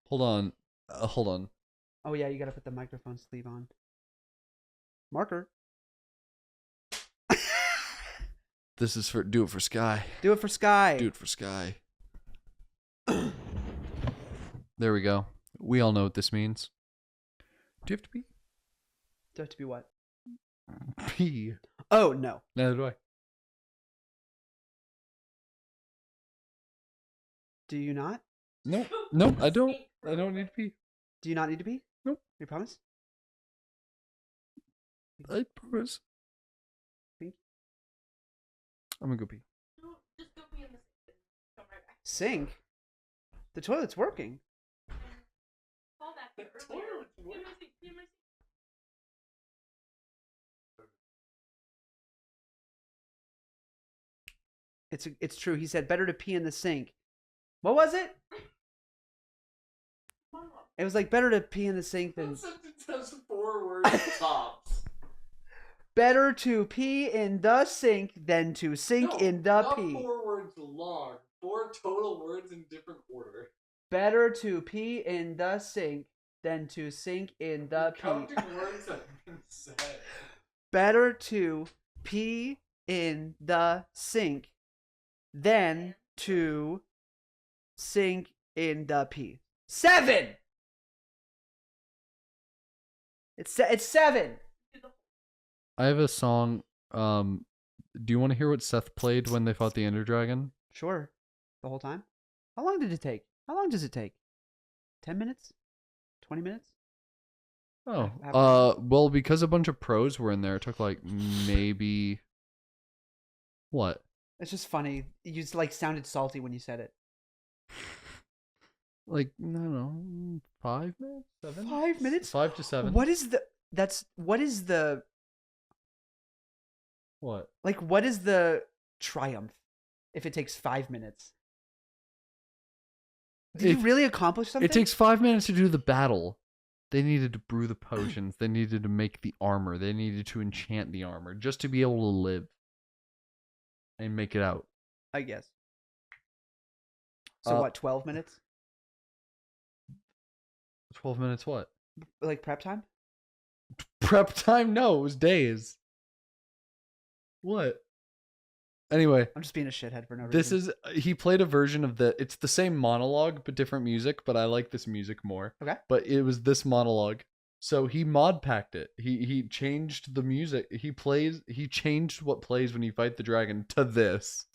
Hold on. Hold on. Oh yeah, you gotta put the microphone sleeve on. Marker. This is for do it for Sky. Do it for Sky. Do it for Sky. There we go. We all know what this means. Do you have to pee? Do I have to be what? Pee. Oh no. Neither do I. Do you not? Nope. Nope. I don't. I don't need to pee. Do you not need to pee? Nope. You promise? I promise. Pink? I'm gonna go pee. Just go pee in the sink. Come right back. Sink? The toilet's working. Fall back there. Pee in my sink. Pee in my sink. It's true. He said better to pee in the sink. What was it? It was like better to pee in the sink than. That sentence has 4 words tops. Better to pee in the sink than to sink in the not pee. 4 words long. 4 total words in different order. Better to pee in the sink than to sink in the pee. Counting words that have been said. Better to pee in the sink than to sink in the pee. 7. It's 7. I have a song. Do you want to hear what Seth played when they fought the Ender Dragon? Sure. The whole time? How long did it take? How long does it take? 10 minutes? 20 minutes? Oh. Well, because a bunch of pros were in there, it took like maybe. What? It's just funny. You just like sounded salty when you said it. Like, I don't know, 5 minutes? 7? 5 minutes? 5 to 7. What is the What? like what is the triumph if it takes 5 minutes? Did you really accomplish something? It takes 5 minutes to do the battle. They needed to brew the potions. They needed to make the armor. They needed to enchant the armor just to be able to live and make it out. I guess. So what, 12 minutes? 12 minutes what? Like prep time? Prep time? No, it was days. What? Anyway, I'm just being a shithead for no reason. this is he played a version of it's the same monologue but different music, but I like this music more. Okay. But it was this monologue. So he mod packed it. He changed the music. He changed what plays when you fight the dragon to this.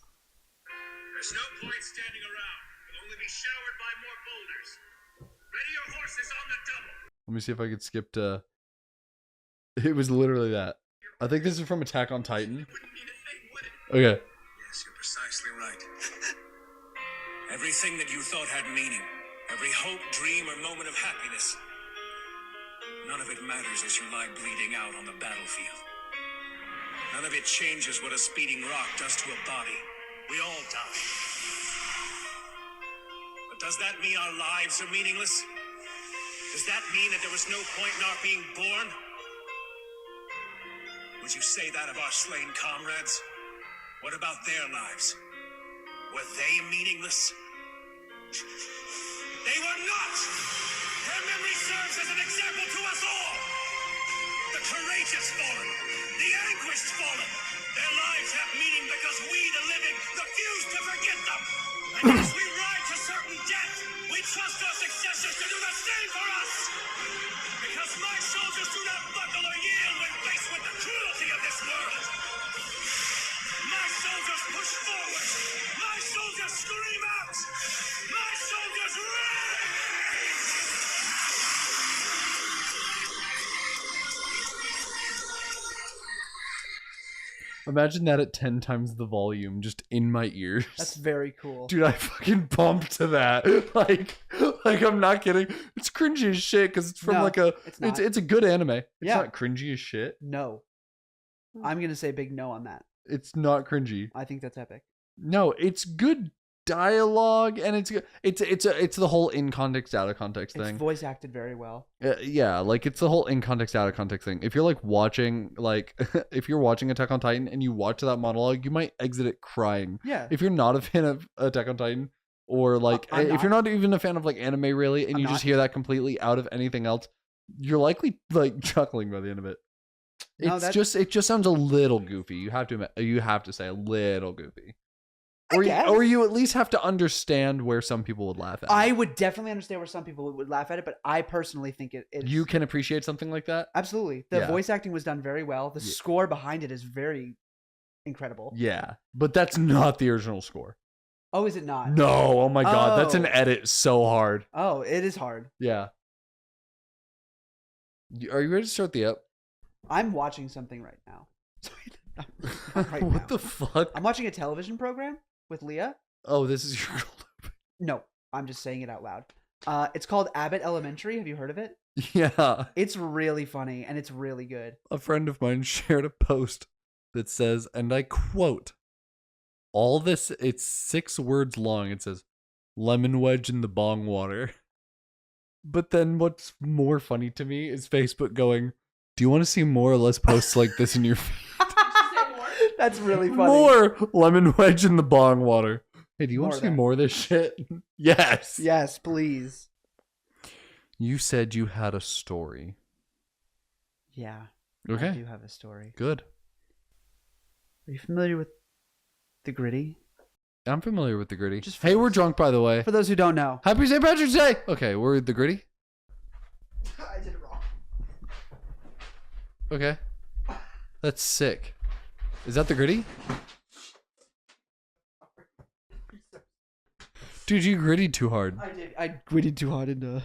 There's no point standing around. You'll only be showered by more boulders. Ready your horses on the double. Let me see if I could skip to. It was literally that. I think this is from Attack on Titan. It wouldn't mean a thing, would it? Okay. Yes, you're precisely right. Everything that you thought had meaning, every hope, dream, or moment of happiness, none of it matters as you lie bleeding out on the battlefield. None of it changes what a speeding rock does to a body. We all die. But does that mean our lives are meaningless? Does that mean that there was no point in our being born? Would you say that of our slain comrades? What about their lives? Were they meaningless? They were not! Their memory serves as an example to us all! The courageous fallen, the anguished fallen, their lives have meaning because we, the living, refuse to forget them! And as we ride to certain death, we trust our successors to do the same for us! Because my soldiers do not buckle or yield when faced with the cruelty of this world! My soldiers push forward! My soldiers scream out! My soldiers rage! Imagine that at 10 times the volume, just in my ears. That's very cool. Dude, I fucking bumped to that. Like I'm not kidding. It's cringy as shit because it's from No, like a. it's not. It's a good anime. It's Yeah. not cringy as shit. No. I'm going to say big no on that. It's not cringy. I think that's epic. No, it's good dialogue and it's the whole in context out of context It's thing. voice acted very well. Yeah, like it's the whole in context out of context thing. If you're like watching if you're watching Attack on Titan and you watch that monologue, you might exit it crying. Yeah. If you're not a fan of Attack on Titan, or like I'm if you're not even a fan of like anime really, and I'm you not. just hear that completely out of anything else, you're likely like chuckling by the end of it. No, It just sounds a little goofy. You have to say a little goofy. I guess. Or you at least have to understand where some people would laugh at I it. would definitely understand where some people would laugh at it, but I personally think it is. You can appreciate something like that? Absolutely. The Yeah. voice acting was done very well. The Yeah. score behind it is very incredible. Yeah. But that's not the original score. Oh, is it not? No, oh my god, that's an Oh. edit so hard. Oh, it is hard. Yeah. Are you ready to start the app? I'm watching something right now. Not right What now. the fuck? I'm watching a television program with Leah. Oh, this is your No, I'm just saying it out loud. It's called Abbott Elementary. Have you heard of it? Yeah. It's really funny and it's really good. A friend of mine shared a post that says, and I quote, all this, it's 6 words long. It says, lemon wedge in the bong water. But then what's more funny to me is Facebook going, do you want to see more or less posts like this in your feed? That's really funny. More lemon wedge in the bong water. Hey, do you want More to see of that. more of this shit? Yes. Yes, please. You said you had a story. Yeah. Okay. I do have a story. Good. Are you familiar with the Griddy? I'm familiar with the Griddy. Just Hey, we're drunk, by the way. For those who don't know. Happy St. Patrick's Day. Okay, we're the Griddy. I did it wrong. Okay. That's sick. Is that the Griddy? Dude, you grittied too hard. I did. I gritted too hard into.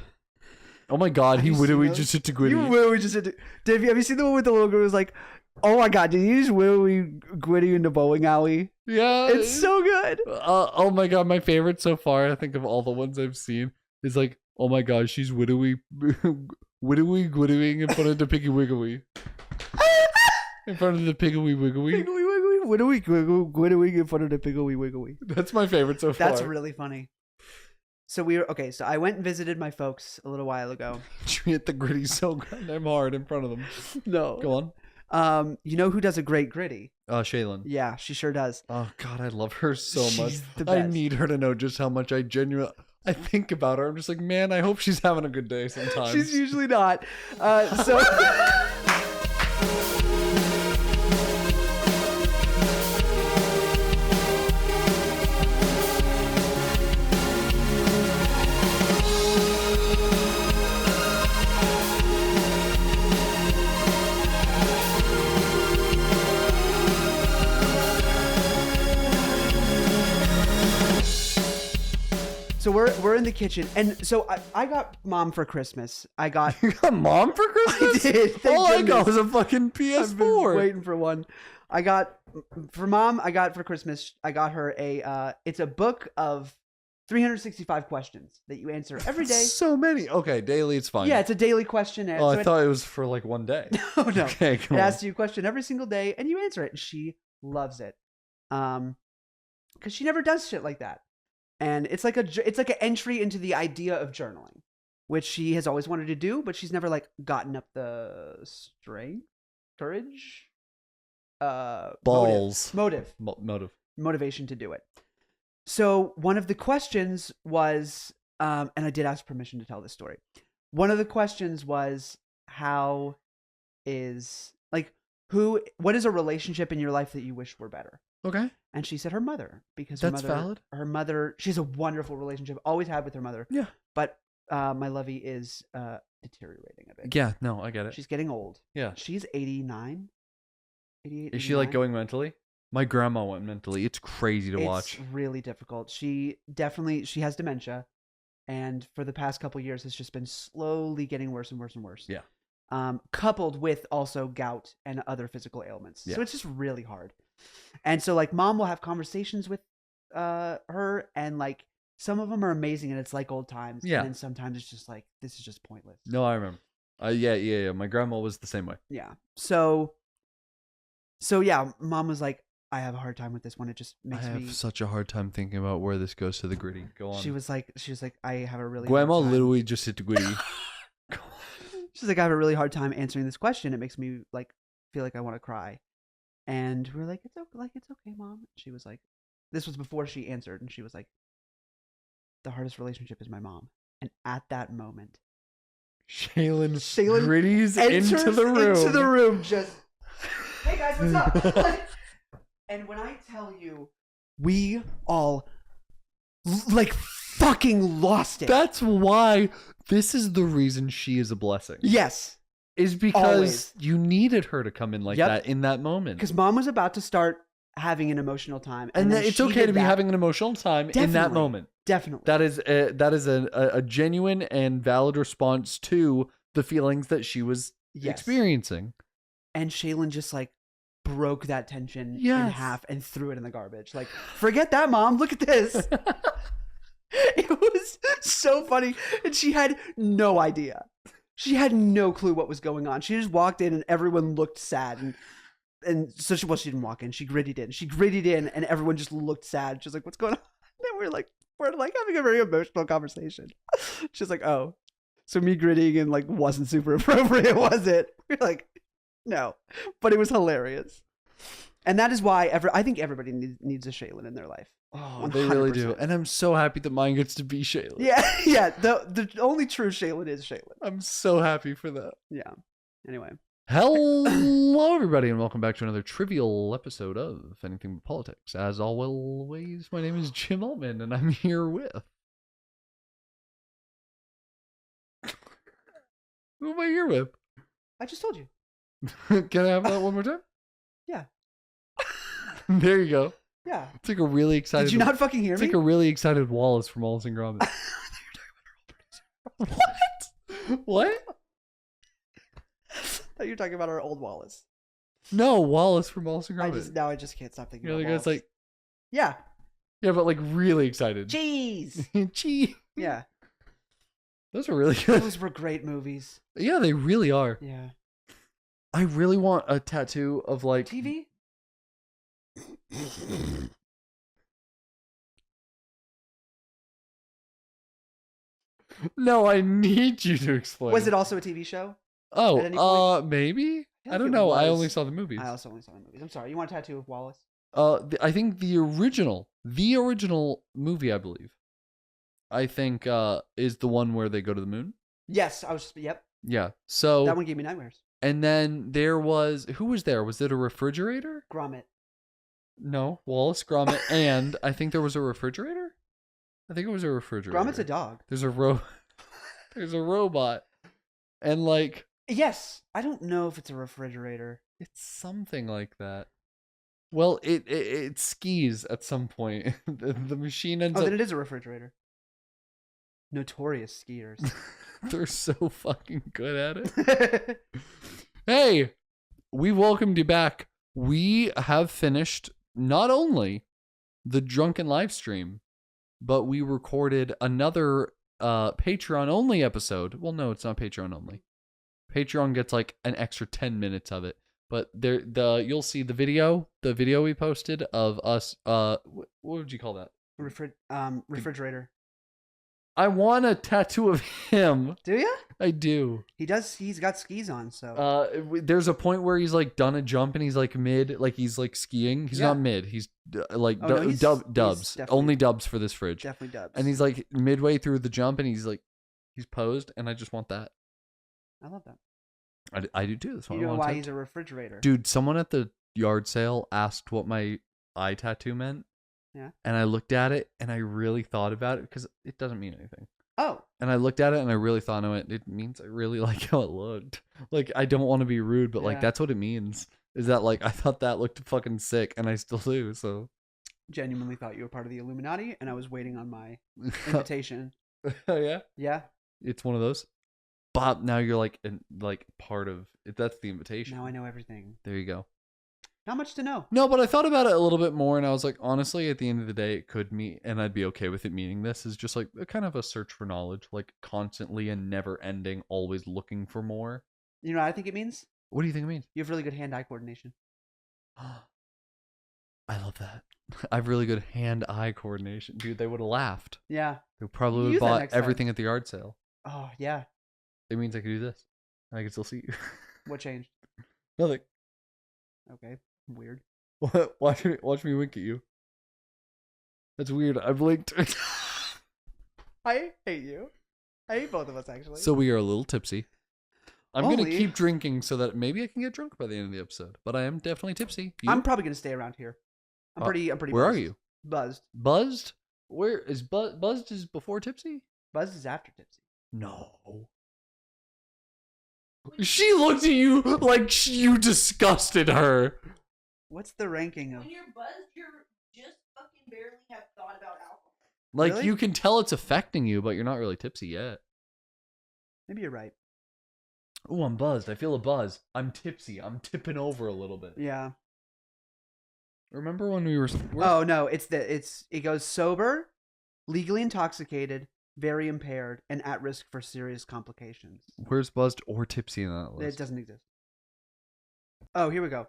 Oh my god, Have he you seen literally those? just hit the Griddy. You literally just did. Dave, have you seen the one with the little girl who's like, oh my god, did you just literally gritty in the bowling alley? Yeah. It's so good. Oh my god, my favorite so far, I think of all the ones I've seen, is like, oh my god, she's widowy wiggling in front of the piggy wiggly. In front of the piggly wiggly. Wiggly wiggly, wiggly wiggly in front of the piggly wiggly. That's my favorite so far. That's really funny. So so I went and visited my folks a little while ago. You hit the Griddy so goddamn hard in front of them. No. Go on. You know who does a great gritty? Shaelin. Yeah, she sure does. Oh god, I love her so much. She's the I best. need her to know just how much I think about her. I'm just like, man, I hope she's having a good day sometimes. She's usually not. So So we're in the kitchen, and so I got Mom for Christmas. I got You got Mom for Christmas? I did, thank All I got goodness. was a fucking I've been PS4. waiting for one. I got for Mom. I got for Christmas. I got her a. It's a book of 365 questions that you answer every day. So many. Okay, daily, it's fine. Yeah, it's a daily questionnaire. Oh, So I thought it was for like one day. no, no. Okay, It come on. asks you a question every single day, and you answer it, and she loves it. Because she never does shit like that, and it's like an entry into the idea of journaling, which she has always wanted to do, but she's never like gotten up the strength, courage, Balls. motive, motivation to do it. So one of the questions was, and I did ask permission to tell this story. One of the questions was, what is a relationship in your life that you wish were better? Okay. And she said her mother, because That's valid. Her mother, she has a wonderful relationship, always had with her mother. Yeah. But my lovey is deteriorating a bit. Yeah, no, I get it. She's getting old. Yeah. She's 89, 88. Is she like 89. going mentally? My grandma went mentally. It's crazy to watch. It's really difficult. She has dementia, and for the past couple years has just been slowly getting worse and worse and worse. Yeah. Coupled with also gout and other physical ailments. Yeah. So it's just really hard. And so like Mom will have conversations with her, and like some of them are amazing and it's like old times. Yeah. And then sometimes it's just like, this is just pointless. No, I remember. Yeah. My grandma was the same way. Yeah. So yeah, Mom was like, I have a hard time with this one. It just I makes me. have such a hard time thinking about where this goes to the Griddy. Go on. She was like, I have a really. Grandma hard time. literally just hit the Griddy. She's like, I have a really hard time answering this question. It makes me like feel like I want to cry. And we're like, it's okay, Mom. She was like, this was before she answered, and she was like, the hardest relationship is my mom. And at that moment, Shaelin Shaelin Griddy's enters into the room. into the room just, hey guys, what's up? Like, and when I tell you, we all like fucking lost it. That's why this is the reason she is a blessing. Yes. Is because Always. you needed her to come in like Yep. that in that moment. Because mom was about to start having an emotional time. And then it's she okay did to be that. having an emotional time in that Definitely. moment. Definitely. That is a genuine and valid response to the feelings that she was Yes. experiencing. And Shaelin just like broke that tension in Yes. half and threw it in the garbage. Like, forget that, mom. Look at this. It was so funny. And she had no idea. She had no clue what was going on. She just walked in and everyone looked sad. And so she didn't walk in. She grittied in. She grittied in and everyone just looked sad. She's like, what's going on? And we're like having a very emotional conversation. She's like, oh, so me gritting and like wasn't super appropriate, was it? We're like, no, but it was hilarious. And that is why I think everybody needs a Shaelin in their life. Oh, they really do. 100%. And I'm so happy that mine gets to be Shaelin. Yeah. The only true Shaelin is Shaelin. I'm so happy for that. Yeah. Anyway. Hello, everybody, and welcome back to another trivial episode of Anything But Politics. As always, my name is Jim Altman, and I'm here with... Who am I here with? I just told you. Can I have that one more time? Yeah. There you go. Yeah. It's like a really excited... Did you not fucking hear It's me? like a really excited Wallace from Wallace and Gromit. What? What? I thought you were talking about our old Wallace. No, Wallace from Wallace and Gromit. I just can't stop thinking You know, about the guy's Wallace. like... Yeah. Yeah, but like really excited. Jeez. Gee. Yeah. Those are really good. Those were great movies. Yeah, they really are. Yeah. I really want a tattoo of like... TV? No, I need you to explain. Was it also a TV show? at any Oh, point? maybe? feel I don't like it know. I was. only saw the movies. I also only saw the movies. I'm sorry. You want a tattoo of Wallace? I think the original movie, I believe, I think is the one where they go to the moon. Yes. Yep. Yeah. So That one gave me nightmares. and then there was who was there? Was it a refrigerator? Gromit. No, Wallace Gromit, and I think there was a refrigerator. I think it was a refrigerator. Gromit's a dog. There's a there's a robot, and like Yes. I don't know if it's a refrigerator. it's something like that. Well, it skis at some point. The machine ends Oh, up. then it is a refrigerator. Notorious skiers. They're so fucking good at it. Hey, we welcomed you back. We have finished not only the drunken live stream, but we recorded another Patreon only episode. Well, no, it's not Patreon only. Patreon gets like an extra 10 minutes of it. But you'll see the video we posted of us what would you call that? Refrigerator. I want a tattoo of him. Do you? I do. He does. He's got skis on, so. There's a point where he's like done a jump and he's like mid, like he's like skiing. He's not mid. He's like Oh, no, he's dubs. definitely- Only dubs for this fridge. Definitely dubs. And he's like midway through the jump and he's posed, and I just want that. I love that. I do too. That's what You I know want. why he's a refrigerator? Dude, someone at the yard sale asked what my eye tattoo meant. Yeah. And I looked at it and I really thought about it because it doesn't mean anything. Oh. And I looked at it and I really thought of it. It means I really like how it looked. Like, I don't want to be rude, but like, Yeah. that's what it means. Is that like, I thought that looked fucking sick and I still do, so. Genuinely thought you were part of the Illuminati, and I was waiting on my invitation. Oh, yeah? Yeah. It's one of those. Bob, now you're like, part of it. That's the invitation. Now I know everything. There you go. Not much to know. No, but I thought about it a little bit more, and I was like, honestly, at the end of the day, it could mean, and I'd be okay with it meaning this, is just like a kind of a search for knowledge, like constantly and never ending, always looking for more. You know what I think it means? What do you think it means? You have really good hand-eye coordination. I love that. I have really good hand-eye coordination. Dude, they would have laughed. Yeah. They probably would Use have that bought next time. everything at the yard sale. Oh, yeah. It means I could do this. I can still see you. What changed? Nothing. Okay. Weird. Watch me wink at you. That's weird. I blinked. I hate you. I hate both of us, actually. So we are a little tipsy. I'm going to Only- keep drinking so that maybe I can get drunk by the end of the episode. But I am definitely tipsy. You? I'm probably gonna stay around here. I'm pretty. Where are buzzed. you? Buzzed. Buzzed? Where is buzzed is before tipsy? Buzzed is after tipsy. No. She looked at you like you disgusted her. What's the ranking of? When you're buzzed, you're just fucking barely have thought about alcohol. Like Really? you can tell it's affecting you, but you're not really tipsy yet. Maybe you're right. Oh, I'm buzzed. I feel a buzz. I'm tipsy. I'm tipping over a little bit. Yeah. Remember when we were? Oh no, it goes sober, legally intoxicated, very impaired, and at risk for serious complications. Where's buzzed or tipsy in that It list? doesn't exist. Oh, here we go.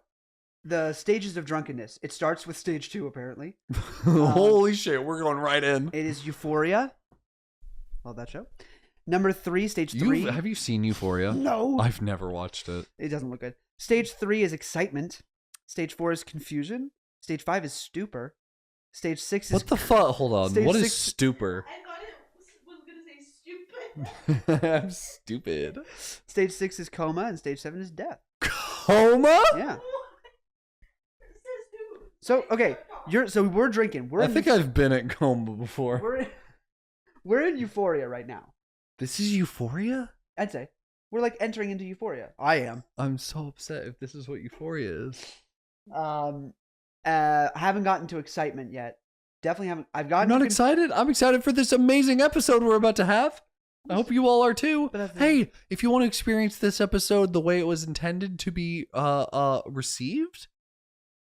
The stages of drunkenness. It starts with stage 2, apparently. Holy shit, we're going right in. It is euphoria. Love that show. Number 3, stage 3. Have you seen Euphoria? No. I've never watched it. It doesn't look good. Stage 3 is excitement. Stage 4 is confusion. Stage 5 is stupor. Stage 6 is What the fuck? Hold on. Stage What is 6 stupor? I thought it was gonna say stupid. I'm stupid. Stage 6 is coma, and stage 7 is death. Coma? Yeah. It says who? So okay, we're drinking. I think I've been at coma before. We're in euphoria right now. This is Euphoria? I'd say we're like entering into euphoria. I am. I'm so upset if this is what Euphoria is. Haven't gotten to excitement yet. Definitely haven't. I've gotten. I'm not to excited. I'm excited for this amazing episode we're about to have. I hope you all are too. But that's- Hey, if you want to experience this episode the way it was intended to be received,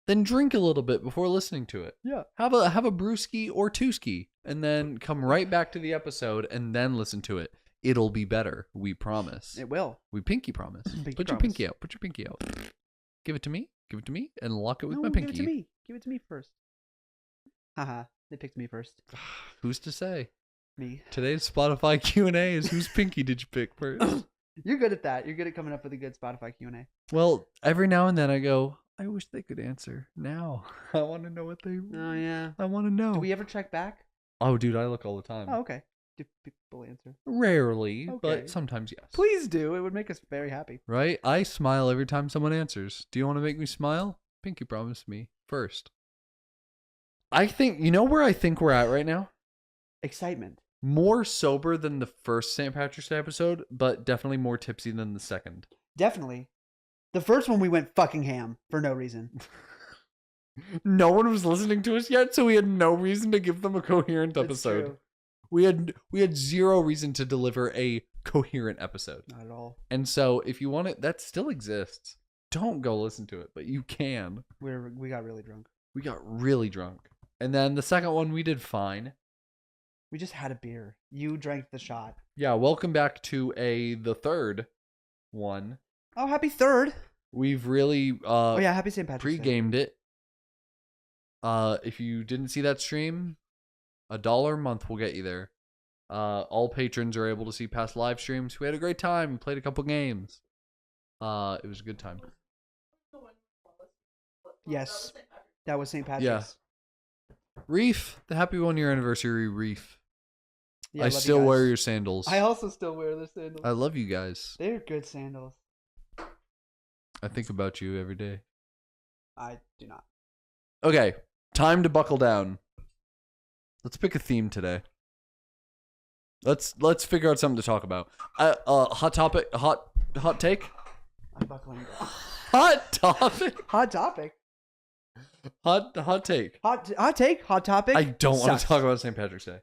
then drink a little bit before listening to it. Yeah. Have a brewski or twoski, and then come right back to the episode and then listen to it. It'll be better. We promise. It will. We pinky promise. Pinky Put your promise. pinky out. Put your pinky out. Give it to me. Give it to me, and lock it with No, my Give pinky. it to me. Give it to me first. Haha. They picked me first. Who's to say? Me. Today's Spotify Q&A is whose pinky did you pick first? You're good at that. You're good at coming up with a good Spotify Q&A. Well, every now and then I go, I wish they could answer now. I want to know what they. Oh yeah. I want to know. Do we ever check back? Oh, dude, I look all the time. Oh, okay. Do people answer? Rarely, Okay. but sometimes yes. Please do. It would make us very happy. Right? I smile every time someone answers. Do you want to make me smile? Pinky promise me first. I think, you know where I think we're at right now? Excitement. More sober than the first St. Patrick's Day episode, but definitely more tipsy than the second. Definitely. The first one we went fucking ham for no reason. No one was listening to us yet, so we had no reason to give them a coherent It's episode. true. We had zero reason to deliver a coherent episode. Not at all. And so if you want it, that still exists. Don't go listen to it, but you can. We got really drunk. We got really drunk. And then the second one we did fine. We just had a beer. You drank the shot. Yeah, welcome back to the third one. Oh, happy third. We've really Oh yeah, happy St. Patrick's Day. pre-gamed it. If you didn't see that stream, $1 a month will get you there. All patrons are able to see past live streams. We had a great time. Played a couple games. It was a good time. Yes. That was St. Patrick's. Yeah. Reef, the happy 1-year anniversary, Reef. Yeah, I love you still guys. wear your sandals. I also still wear the sandals. I love you guys. They're good sandals. I think about you every day. I do not. Okay, time to buckle down. Let's pick a theme today. Let's figure out something to talk about. Hot topic, hot take, I'm buckling down. hot topic, Hot topic. hot take. Hot take. Hot topic. I don't want Sucks. to talk about St. Patrick's Day.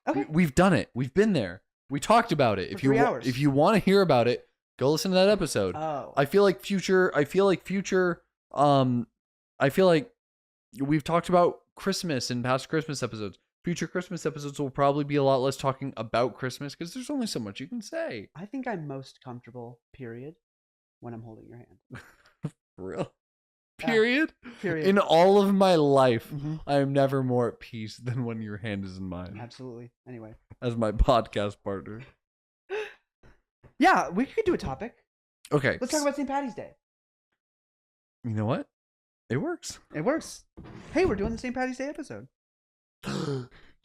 Okay. We've done it. We've been there. We talked about it. For If you 3 hours. if you want to hear about it, go listen to that episode. Oh. I feel like we've talked about Christmas in past Christmas episodes. Future Christmas episodes will probably be a lot less talking about Christmas because there's only so much you can say. I think I'm most comfortable, period, when I'm holding your hand. For real. Yeah. Period. Period. In all of my life, Mhm. I am never more at peace than when your hand is in mine Absolutely. Anyway. as my podcast partner. Yeah, we could do a topic. Okay. Let's talk about St. Patty's Day. You know what? It works. It works. Hey, we're doing the St. Patty's Day episode.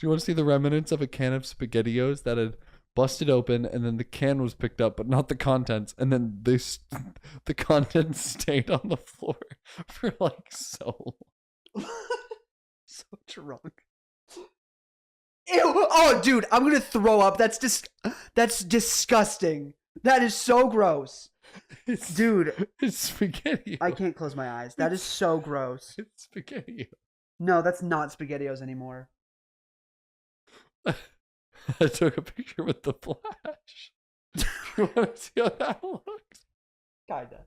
you want to see the remnants of a can of SpaghettiOs that had busted open, and then the can was picked up, but not the contents, and then the contents stayed on the floor for like so long. So drunk. Ew! Oh, dude, I'm gonna throw up. That's disgusting. That is so gross, dude. It's SpaghettiO. I can't close my eyes. That is so gross. It's SpaghettiO. No, that's not SpaghettiOs anymore. I took a picture with the flash. You want to see how that looks? Kinda.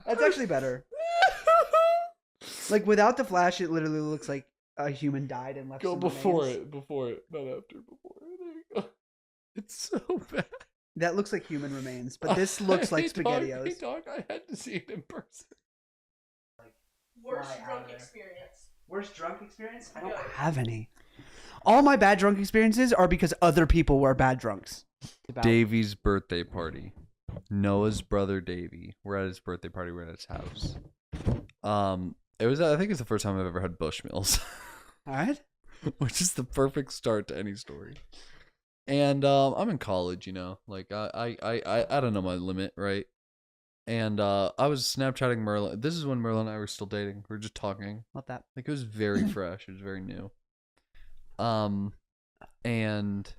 That's actually better. Like without the flash, it literally looks like a human died and left. Go some before remains. it, not after. Before it. There you go. It's so bad. That looks like human remains, but this looks like SpaghettiOs. Hey dog, I had to see it in person. Worst Fly out drunk of there. experience. Worst drunk experience? I don't Yeah. have any. All my bad drunk experiences are because other people were bad drunks. Davey's birthday party. Noah's brother Davey. We're at his birthday party. We're at his house. It was. I think it's the first time I've ever had Bushmills, All right. which is the perfect start to any story. And I'm in college, you know, like I don't know my limit, right? And I was Snapchatting Merlin. This is when Merlin and I were still dating. We were just talking. Love that. Like it was very fresh. It was very new. And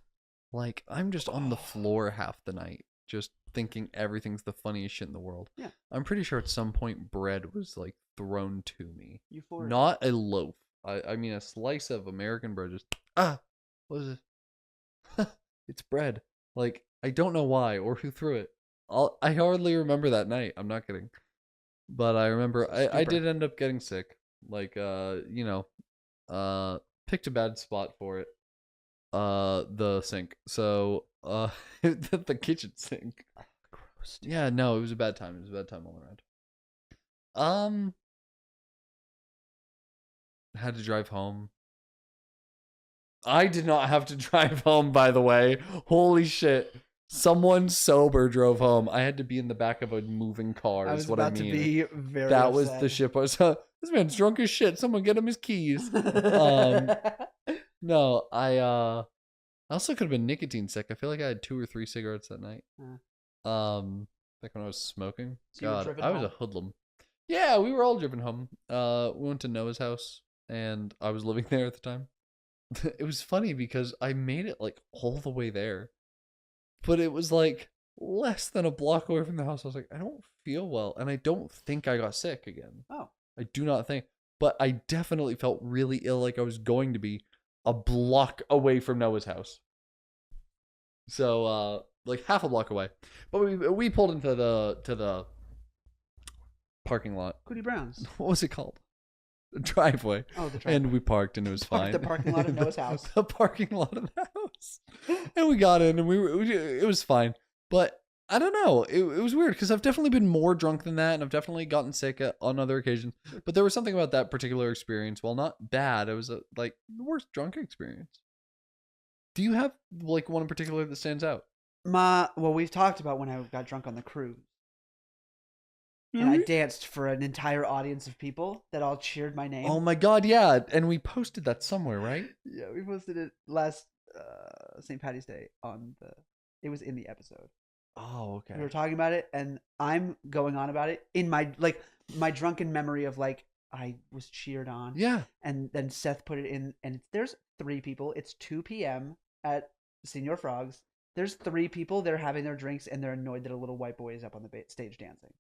like I'm just on the floor half the night, just thinking everything's the funniest shit in the world. Yeah. I'm pretty sure at some point bread was like thrown to me. Euphoria. Not a loaf. I mean a slice of American bread. Just what is it? It's bread. Like I don't know why or who threw it. I hardly remember that night. I'm not kidding. But I remember I did end up getting sick. Like you know, picked a bad spot for it. The sink. So the kitchen sink. Gross. Yeah, no, it was a bad time. It was a bad time all around. Had to drive home. I did not have to drive home, by the way. Holy shit. Someone sober drove home. I had to be in the back of a moving car, I is was what I about mean. to be very That was upset. the ship. I was, this man's drunk as shit. Someone get him his keys. No, I also could have been nicotine sick. I feel like I had 2 or 3 cigarettes that night. Back when I was smoking. So you were God, driven I was a home? hoodlum. Yeah, we were all driven home. We went to Noah's house, and I was living there at the time. It was funny because I made it like all the way there, but it was like less than a block away from the house. I was like, I don't feel well, and I don't think I got sick again. Oh. I do not think, but I definitely felt really ill, like I was going to be a block away from Noah's house. So, like half a block away. But we pulled into the parking lot. Cootie Browns. What was it called? The driveway. Oh, the driveway. And we parked, and it was fine. The parking lot of Noah's house. The parking lot of the house. And we got in, and it was fine. But I don't know. It was weird because I've definitely been more drunk than that, and I've definitely gotten sick on other occasions. But there was something about that particular experience. While not bad, it was like the worst drunk experience. Do you have like one in particular that stands out? Well, we've talked about when I got drunk on the cruise. And I danced for an entire audience of people that all cheered my name. Oh my god, yeah. And we posted that somewhere, right? Yeah, we posted it last St. Patty's Day it was in the episode. Oh, okay. We were talking about it, and I'm going on about it in my drunken memory of like I was cheered on. Yeah. And then Seth put it in, and there's 3 people. It's 2 p.m. at Senior Frogs. There's 3 people. They're having their drinks, and they're annoyed that a little white boy is up on the stage dancing.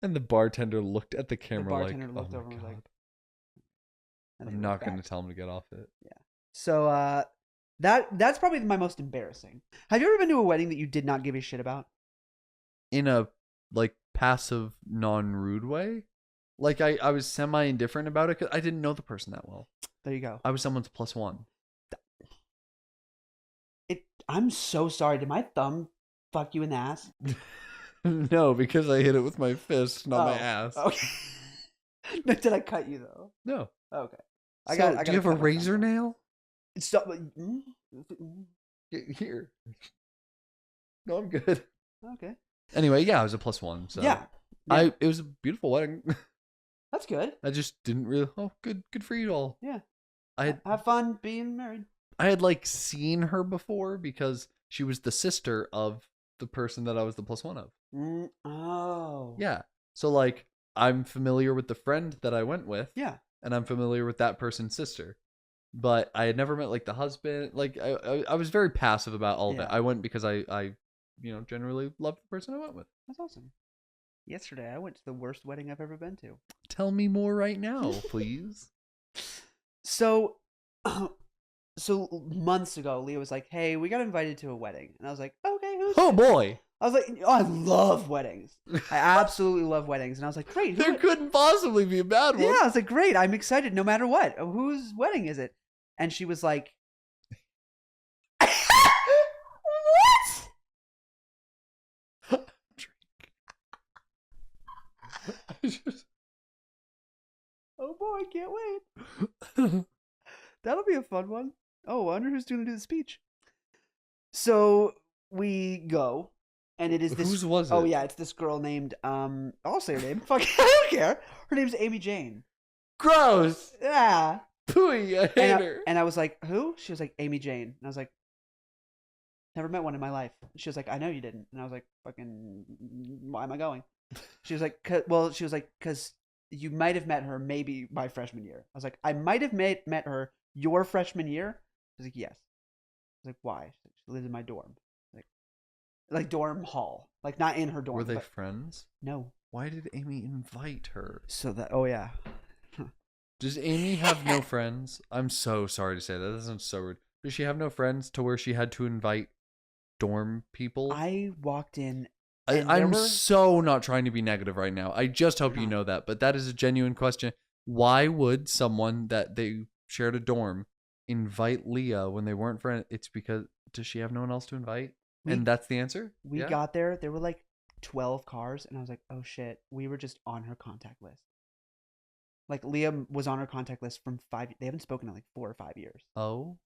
And the bartender looked at the camera bartender like, looked oh over my and was god. like, and I'm they not looked going to back. tell him to get off it. So that's probably my most embarrassing. Have you ever been to a wedding that you did not give a shit about? In a like passive, non-rude way. Like I was semi-indifferent about it because I didn't know the person that well. There you go. I was someone's +1. I'm so sorry. Did my thumb fuck you in the ass? No, because I hit it with my fist, not my Oh, ass. Okay. No, did I cut you though? No. Okay. Do you have a razor nail? Stop. Here. No, I'm good. Okay. Anyway, yeah, I was a +1. So Yeah. it was a beautiful wedding. That's good. I just didn't really. Oh, good for you all. Yeah. I Have fun being married. had like seen her before because she was the sister of the person that I was the +1 of. Oh. Yeah. So like I'm familiar with the friend that I went with. Yeah. And I'm familiar with that person's sister. But I had never met like the husband. Like I was very passive about all of it. Yeah. I went because I generally loved the person I went with. That's awesome. Yesterday, I went to the worst wedding I've ever been to. Tell me more right now, please. So, so months ago, Leah was like, "Hey, we got invited to a wedding," and I was like, "Okay, who's?" Oh boy. I was like, "Oh, I love weddings. I absolutely love weddings," and I was like, "Great, There couldn't possibly be a bad one. yeah." I was like, "Great, I'm excited, no matter what. Whose wedding is it?" And she was like, "What?" Oh boy, I can't wait. That'll be a fun one. Oh, I wonder who's going to do the speech. So we go, and it is this. Whose was Oh it? yeah, it's this girl named I'll say her name. Fuck, I don't care. Her name's Amy Jane. Gross. Yeah. Pooey, I hate her. And I was like, who? She was like, Amy Jane. And I was like, never met one in my life. She was like, I know you didn't. And I was like, fucking, why am I going? She was like, because you might have met her maybe my freshman year. I was like, I might have met her freshman year. She was like, yes. I was like, why? She lived in my dorm. Like dorm hall. Like not in her dorm. Were they but friends? no. Why did Amy invite her? So that, oh yeah. Does Amy have no friends? I'm so sorry to say that. That sounds so rude. Does she have no friends to where she had to invite dorm people? I walked in. And there I'm were- so not trying to be negative right now. I just hope You're you not. know that. But that is a genuine question. Why would someone that they shared a dorm invite Leah when they weren't friends? It's because, does she have no one else to invite? And that's the answer? We Yeah? got there. There were like 12 cars, and I was like, "Oh shit!" We were just on her contact list. Like Liam was on her contact list from 5. They haven't spoken in like 4 or 5 years. Oh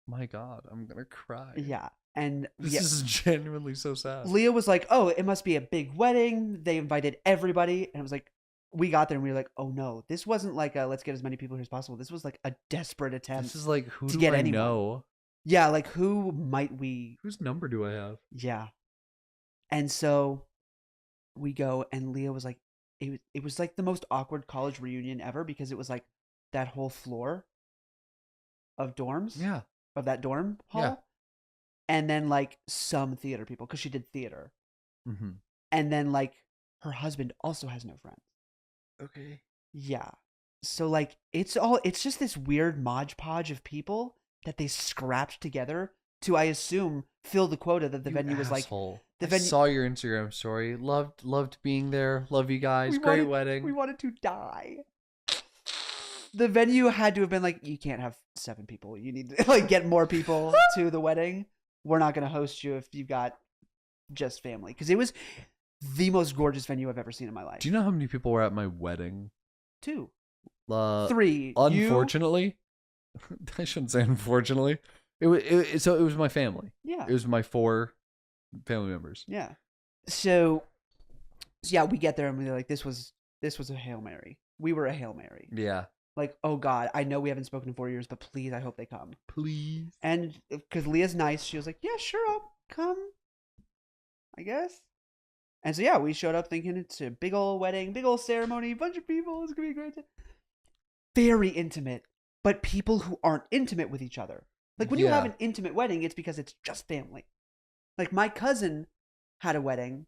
my God. I'm going to cry. Yeah, and This yeah, is genuinely so sad. Leah was like, "Oh, it must be a big wedding. They invited everybody," and I was like, "We got there, and we were like, oh no, this wasn't like a let's get as many people here as possible. This was like a desperate attempt. This is like, who to do get I anyone. know? Yeah, like who might we? Whose number do I have? Yeah, and so we go, and Leah was like, it was like the most awkward college reunion ever because it was like that whole floor of dorms, Yeah. of that dorm hall, Yeah. and then like some theater people because she did theater, Mm-hmm. and then like her husband also has no friends. Okay. Yeah, so like it's just this weird modge podge of people that they scrapped together to, I assume, fill the quota that the venue was like. The The venue. venue- Saw your Instagram story. Loved being there. Love you guys. We Great wanted- wedding. We wanted to die. The venue had to have been like, you can't have 7 people. You need to like get more people to the wedding. We're not going to host you if you've got just family, because it was the most gorgeous venue I've ever seen in my life. Do you know how many people were at my wedding? 2, 3.3. Unfortunately, I shouldn't say unfortunately. It was my family. Yeah. It was my 4 family members. Yeah. So yeah, we get there and we're like, this was a Hail Mary. We were a Hail Mary. Yeah. Like, oh God, I know we haven't spoken in 4 years, but please, I hope they come. Please. And because Leah's nice, she was like, yeah, sure, I'll come, I guess. And so yeah, we showed up thinking it's a big old wedding, big old ceremony, bunch of people. It's gonna be great. Very intimate, but people who aren't intimate with each other. Like when you have Yeah. an intimate wedding, it's because it's just family. Like my cousin had a wedding,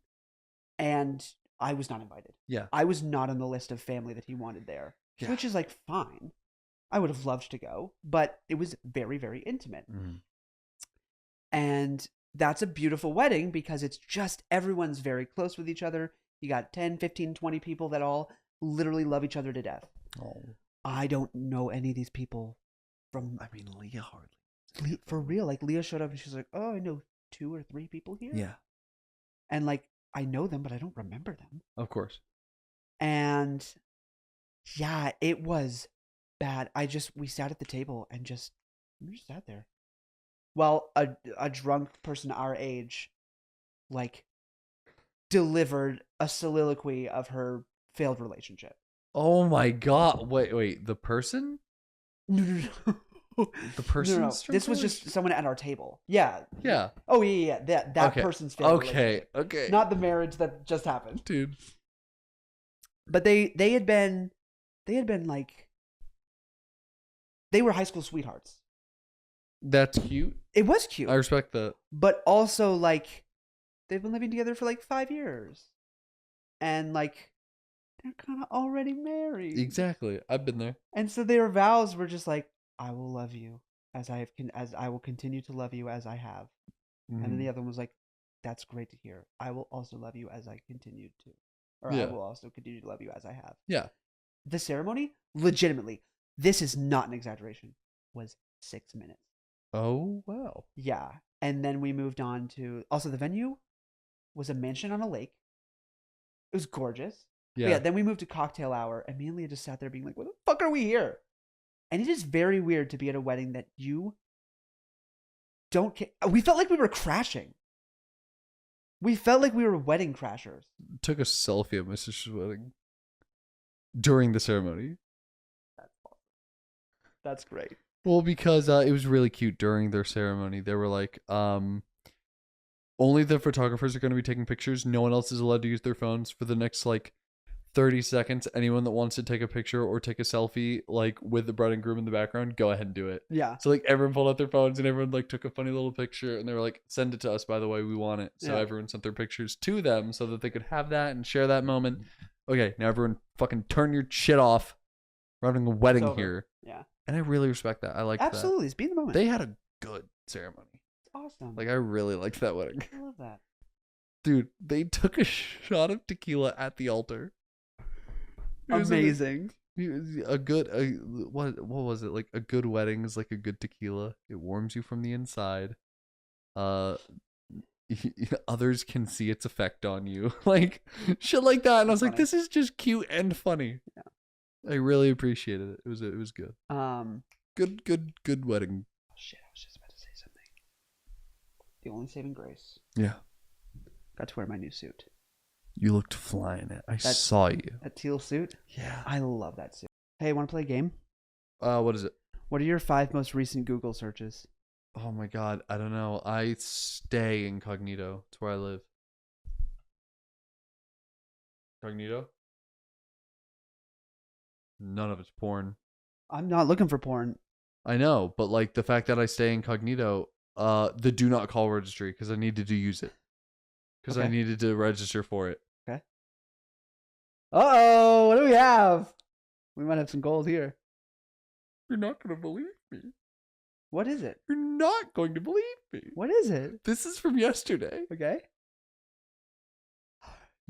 and I was not invited. Yeah. I was not on the list of family that he wanted there, Yeah. which is like fine. I would have loved to go, but it was very, very intimate. Mm. And that's a beautiful wedding because it's just everyone's very close with each other. You got 10, 15, 20 people that all literally love each other to death. Oh. I don't know any of these people from I mean, Leah hardly. for real. Like Leah showed up and she's like, "Oh, I know 2 or 3 people here." Yeah. And like I know them, but I don't remember them. Of course. And yeah, it was bad. We sat at the table and we just sat there. While a drunk person our age, like, delivered a soliloquy of her failed relationship. Oh my god! Wait. The person? No. The person's No. strange This was just someone at our table. Yeah. Yeah. Oh yeah. That Okay. person's family. Okay. relationship. Not the marriage that just happened. Dude. But they had been like they were high school sweethearts. That's cute. It was cute. I respect that. But also like they've been living together for like 5 years. And like they're kind of already married. Exactly. I've been there. And so their vows were just like, I will love you as I will continue to love you as I have. And then the other one was like, that's great to hear. I will also love you as I continue to. Or Yeah. I will also continue to love you as I have. Yeah. The ceremony, legitimately, this is not an exaggeration, was 6 minutes. Oh wow. Yeah. And then we moved on to also the venue was a mansion on a lake. It was gorgeous. But yeah, then we moved to cocktail hour, and me and Leah just sat there being like, what the fuck are we here? And it is very weird to be at a wedding that you don't care. We felt like we were crashing. We felt like we were wedding crashers. Took a selfie at my sister's wedding during the ceremony. That's awesome. That's great. Well, because it was really cute during their ceremony. They were like, only the photographers are going to be taking pictures. No one else is allowed to use their phones for the next like 30 seconds. Anyone that wants to take a picture or take a selfie like with the bride and groom in the background, go ahead and do it. Yeah. So like everyone pulled out their phones and everyone like took a funny little picture and they were like, send it to us, by the way, we want it. So everyone sent their pictures to them so that they could have that and share that moment. Okay, now everyone fucking turn your shit off. We're having a wedding here. Yeah. And I really respect that. I like that. Absolutely. It's be in the moment. They had a good ceremony. It's awesome. Like I really liked that wedding. I love that. Dude, they took a shot of tequila at the altar. It was Amazing. a good what was it? Like a good wedding is like a good tequila. It warms you from the inside. Others can see its effect on you. Like shit like that. And I was like, this is just cute and funny. Yeah. I really appreciated it. It was good. Good wedding. Oh shit, I was just about to say something. The only saving grace. Yeah. Got to wear my new suit. You looked flying it. I saw you. That teal suit? Yeah. I love that suit. Hey, want to play a game? What is it? What are your 5 most recent Google searches? Oh my god, I don't know. I stay incognito. It's where I live. Incognito? None of it's porn. I'm not looking for porn. I know, but like the fact that I stay incognito, the do not call registry, because I needed to use it. Because I needed to register for it. Okay. Uh-oh, what do we have? We might have some gold here. You're not going to believe me. What is it? You're not going to believe me. What is it? This is from yesterday. Okay.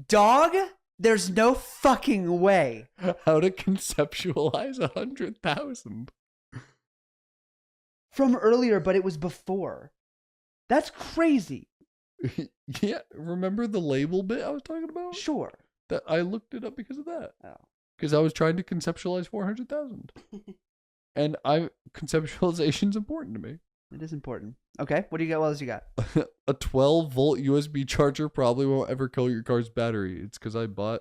Dog? There's no fucking way. How to conceptualize 100,000. From earlier, but it was before. That's crazy. Yeah, remember the label bit I was talking about? Sure. That I looked it up because of that. Oh. Because I was trying to conceptualize 400,000. And conceptualization's important to me. It is important. Okay, what do you got? What else you got? A 12-volt USB charger probably won't ever kill your car's battery. It's because I bought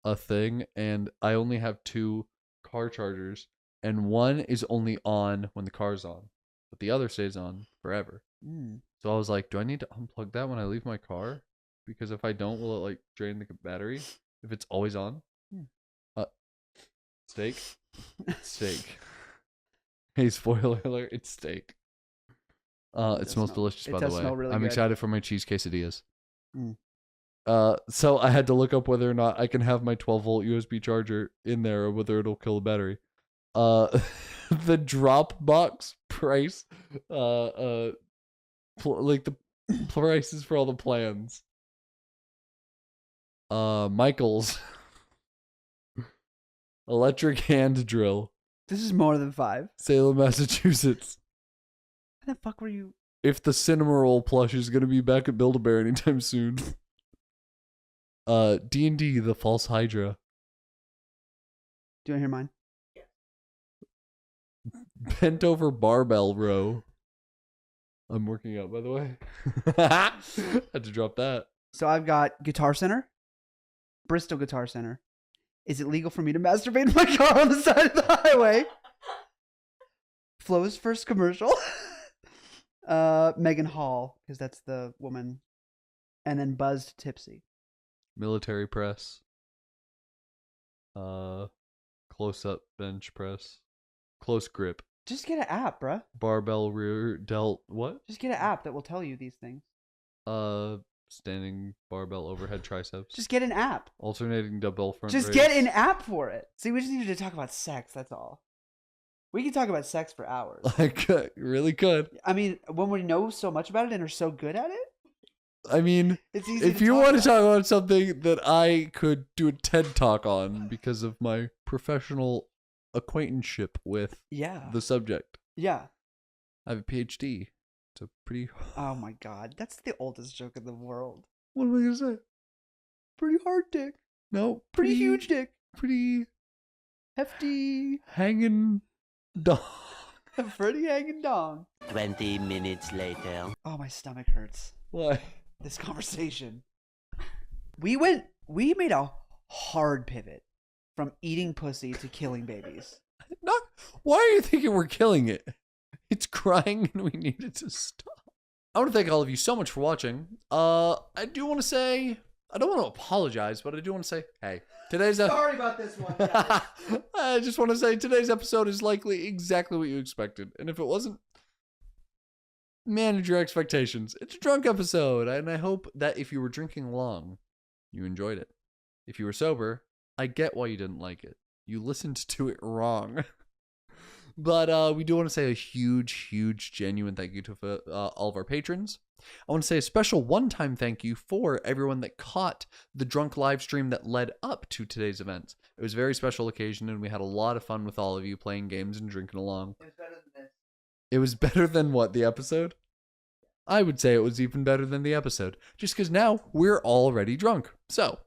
a thing and I only have 2 car chargers. And one is only on when the car's on. But the other stays on forever. So I was like, do I need to unplug that when I leave my car? Because if I don't, will it like drain the battery? If it's always on? Steak? Steak. Hey, spoiler alert, it's steak. It smells delicious, by the way. Really I'm good. excited for my cheese quesadillas. So I had to look up whether or not I can have my 12-volt USB charger in there or whether it'll kill the battery. The Dropbox price, like the prices for all the plans. Michael's electric hand drill. This is more than 5. Salem, Massachusetts. How the fuck were you? If the Cinnamoroll plush is gonna be back at Build-A-Bear anytime soon. D&D, the False Hydra. Do you want to hear mine? Bent over barbell row. I'm working out, by the way. Had to drop that. So I've got Guitar Center, Bristol Guitar Center, Is it legal for me to masturbate in my car on the side of the highway? Flo's first commercial. Megan Hall, because that's the woman. And then Buzzed Tipsy. Military press. Close up bench press. Close grip. Just get an app, bruh. Barbell rear delt. What? Just get an app that will tell you these things. Standing barbell overhead triceps. Just get an app. Alternating dumbbell front Just raise. get an app for it. See, we just needed to talk about sex, that's all. We can talk about sex for hours. I could, really could. I mean, when we know so much about it and are so good at it, I mean, it's easy if you want to talk about something that I could do a TED talk on because of my professional acquaintanceship with the subject. Yeah. I have a PhD. It's a pretty... Oh my god, that's the oldest joke in the world. What am I going to say? Pretty hard dick. No. Pretty huge dick. Pretty... Hefty. Hanging dong. Pretty hanging dong. 20 minutes later. Oh, my stomach hurts. Why? This conversation. We made a hard pivot from eating pussy to killing babies. Why are you thinking we're killing it? It's crying and we need it to stop. I want to thank all of you so much for watching. I do want to say, I don't want to apologize, but I do want to say, hey, today's Sorry about this one. I just want to say today's episode is likely exactly what you expected. And if it wasn't, manage your expectations. It's a drunk episode, and I hope that if you were drinking along, you enjoyed it. If you were sober, I get why you didn't like it. You listened to it wrong. But we do want to say a huge, genuine thank you to all of our patrons. I want to say a special one-time thank you for everyone that caught the drunk live stream that led up to today's event. It was a very special occasion, and we had a lot of fun with all of you playing games and drinking along. It was better than this. It was better than what, the episode? I would say it was even better than the episode, just because now we're already drunk. So,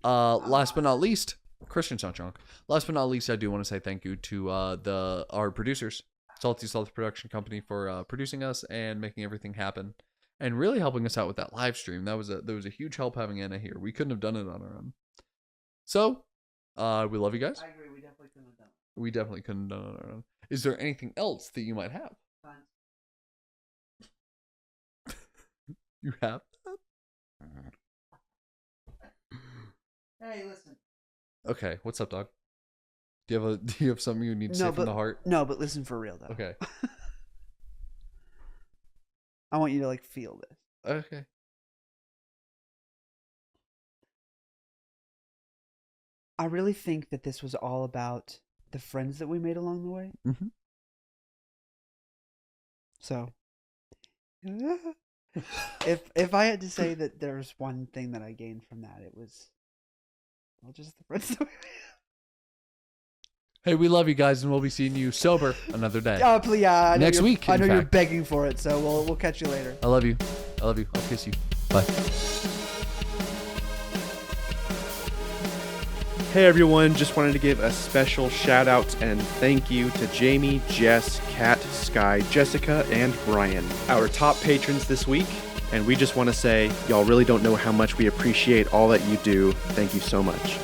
last but not least, Christian's not drunk. Last but not least, I do want to say thank you to our producers, Salty Salt Production Company, for producing us and making everything happen, and really helping us out with that live stream. There was a huge help having Anna here. We couldn't have done it on our own. So, we love you guys. I agree. We definitely couldn't have done it. We definitely couldn't have done it on our own. Is there anything else that you might have? Fine. You have? Hey, listen. Okay, what's up, dog? Do you have something you need to say from the heart? No, but listen for real though. Okay. I want you to feel this. Okay. I really think that this was all about the friends that we made along the way. Mm-hmm. So, if I had to say that there's one thing that I gained from that, it was, well, just the friends that we made. Hey, we love you guys, and we'll be seeing you sober another day. Oh, please, yeah. Next week, I know in you're fact. begging for it, so we'll catch you later. I love you. I love you. I'll kiss you. Bye. Hey everyone, just wanted to give a special shout out and thank you to Jamie, Jess, Kat, Sky, Jessica, and Brian, our top patrons this week. And we just want to say, y'all really don't know how much we appreciate all that you do. Thank you so much.